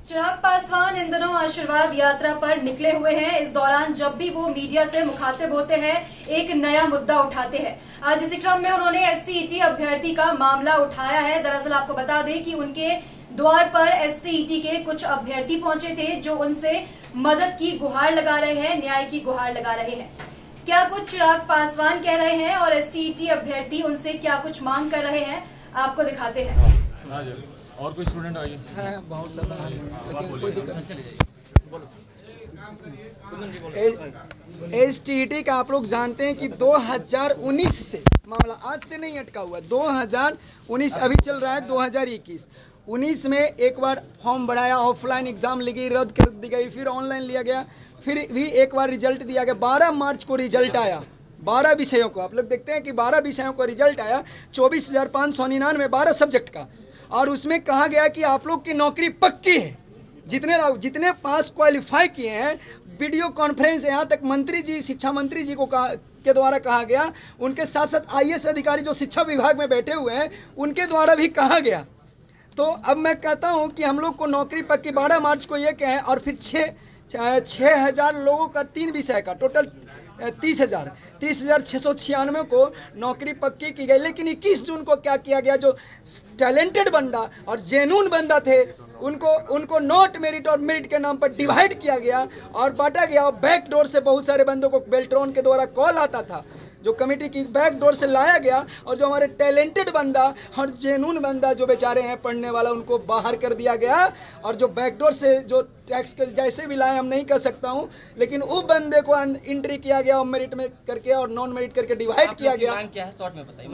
चिराग पासवान इन दिनों आशीर्वाद यात्रा पर निकले हुए हैं। इस दौरान जब भी वो मीडिया से मुखातिब होते हैं, एक नया मुद्दा उठाते हैं। आज इसी क्रम में उन्होंने एसटीईटी अभ्यर्थी का मामला उठाया है। दरअसल आपको बता दें कि उनके द्वार पर एसटीईटी के कुछ अभ्यर्थी पहुंचे थे, जो उनसे मदद की गुहार लगा रहे हैं, न्याय की गुहार लगा रहे हैं। क्या कुछ चिराग पासवान कह रहे हैं और एसटीईटी अभ्यर्थी उनसे क्या कुछ मांग कर रहे हैं, आपको दिखाते हैं। और कोई स्टूडेंट आइए है बहुत सारा, लेकिन कोई दिक्कत। एसटीईटी का आप लोग जानते हैं कि 2019 से मामला, आज से नहीं अटका हुआ। 2019 अभी चल रहा है 2021 में एक बार फॉर्म बढ़ाया, ऑफलाइन एग्जाम ली गई, रद्द कर दी गई, फिर ऑनलाइन लिया गया, फिर भी एक बार रिजल्ट दिया गया। 12 मार्च को रिजल्ट आया। 12 विषयों को आप लोग देखते हैं कि 12 विषयों को रिजल्ट आया, 24,599 12 सब्जेक्ट का। और उसमें कहा गया कि आप लोग की नौकरी पक्की है। जितने पास क्वालिफाई किए हैं, वीडियो कॉन्फ्रेंस यहाँ तक मंत्री जी, शिक्षा मंत्री जी को के द्वारा कहा गया, उनके साथ साथ आईएएस अधिकारी जो शिक्षा विभाग में बैठे हुए हैं उनके द्वारा भी कहा गया। तो अब मैं कहता हूँ कि हम लोग को नौकरी पक्की 12 मार्च को ये कहें, और फिर 6,000 लोगों का 3 विषय का टोटल 30,696 को नौकरी पक्की की गई। लेकिन 21 जून को क्या किया गया, जो टैलेंटेड बंदा और जेन्युइन बंदा थे उनको नॉट मेरिट और मेरिट के नाम पर डिवाइड किया गया और बांटा गया। और बैक डोर से बहुत सारे बंदों को बेल्ट्रॉन के द्वारा कॉल आता था, जो कमेटी की बैक डोर से लाया गया, और जो हमारे टैलेंटेड बंदा और जेन्युइन बंदा जो बेचारे हैं पढ़ने वाला, उनको बाहर कर दिया गया। और जो बैक डोर से जो टैक्स के जैसे भी लाए, हम नहीं कर सकता हूँ, लेकिन वो बंदे को एंट्री किया गया और मेरिट में करके और नॉन मेरिट करके डिवाइड किया गया। क्या है शॉर्ट में बताइए।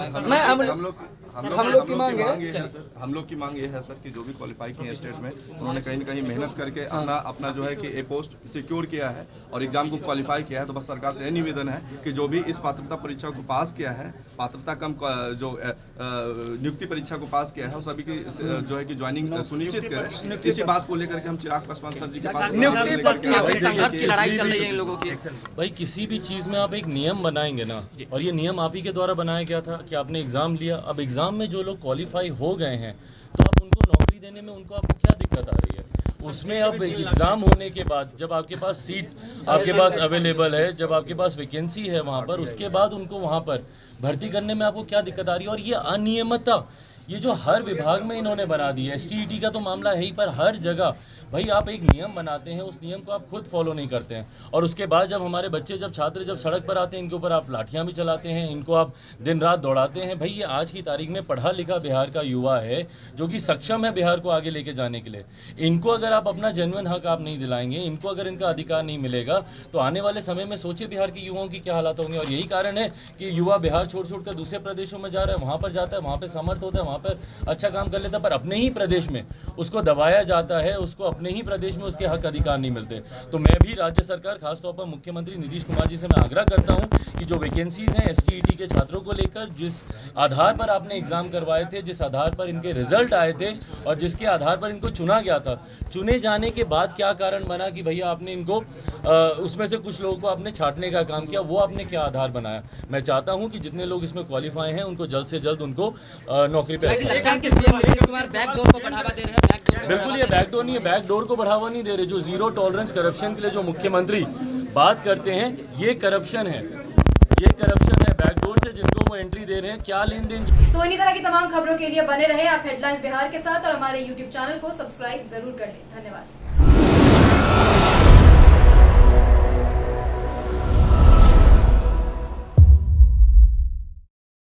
हम लोग की मांग है, हम लोग की मांग ये है सर कि जो भी क्वालिफाई किए हैं स्टेट में, उन्होंने कहीं ना कहीं मेहनत करके अपना जो है कि ए पोस्ट सिक्योर किया है और एग्जाम को क्वालिफाई किया है। तो बस सरकार से यह निवेदन है कि जो भी इस पात्रता परीक्षा को पास किया है, पात्रता कम जो नियुक्ति परीक्षा को पास किया है, उस सभी की जो है कि ज्वाइनिंग सुनिश्चित करें। इसी बात को लेकर के हम चिराग पासवान सर जी के पास लड़ाई चल रही है इन लोगों की। भाई, किसी भी चीज़ में आप एक नियम बनाएंगे ना, और ये नियम आप ही के द्वारा बनाया गया था कि आपने एग्ज़ाम लिया। अब एग्ज़ाम में जो लोग क्वालिफाई हो गए हैं, तो आप उनको नौकरी देने में उनको आपको क्या दिक्कत आ रही है? उसमें अब एग्ज़ाम होने के बाद जब आपके पास सीट आपके पास अवेलेबल है, जब आपके पास वैकेंसी है वहाँ पर, उसके बाद उनको वहाँ पर भर्ती करने में आपको क्या दिक्कत आ रही है? और ये अनियमितता, ये जो हर विभाग में इन्होंने बना दी है, एसटीईटी का तो मामला है ही, पर हर जगह भाई आप एक नियम बनाते हैं, उस नियम को आप खुद फॉलो नहीं करते हैं। और उसके बाद जब हमारे बच्चे, जब छात्र जब सड़क पर आते हैं, इनके ऊपर आप लाठियां भी चलाते हैं, इनको आप दिन रात दौड़ाते हैं। भाई, ये आज की तारीख में पढ़ा लिखा बिहार का युवा है, जो कि सक्षम है बिहार को आगे लेके जाने के लिए। इनको अगर आप अपना जेन्युइन हक आप नहीं दिलाएंगे, इनको अगर इनका अधिकार नहीं मिलेगा, तो आने वाले समय में सोचिए बिहार के युवाओं की क्या हालात होंगे। और यही कारण है कि युवा बिहार छोड़ कर दूसरे प्रदेशों में जा रहा है, वहाँ पर जाता है, वहाँ पर समर्थ होता है, वहाँ पर अच्छा काम कर लेता है, पर अपने ही प्रदेश में उसको दबाया जाता है, उसको अपने ही प्रदेश में हक अधिकार नहीं मिलते। तो मैं भी राज्य सरकार, खासतौर पर मुख्यमंत्री नीतीश कुमार जी से मैं आग्रह करता हूं कि जो वैकेंसीज हैं एसटीईटी के छात्रों को लेकर, जिस आधार पर आपने एग्जाम करवाए थे, जिस आधार पर इनके रिजल्ट आए थे और जिसके आधार पर इनको चुना गया था, चुने जाने के बाद क्या कारण बना कि भैया आपने इनको उसमें से कुछ लोगों को आपने छांटने का काम किया, वो आपने क्या आधार बनाया? मैं चाहता हूं कि जितने लोग इसमें क्वालिफाई हैं उनको जल्द से जल्द उनको नौकरी पर। बिल्कुल, ये बैकडोर नहीं है, बैकडोर को बढ़ावा नहीं दे रहे। जो जीरो टॉलरेंस करप्शन के लिए जो मुख्यमंत्री बात करते हैं, ये करप्शन है, ये करप्शन है। बैकडोर से जिनको वो एंट्री दे रहे हैं, क्या लेन देन। तो इन्हीं तरह की तमाम खबरों के लिए बने रहे आप हेडलाइंस बिहार के साथ, और हमारे YouTube चैनल को सब्सक्राइब जरूर कर लें। धन्यवाद।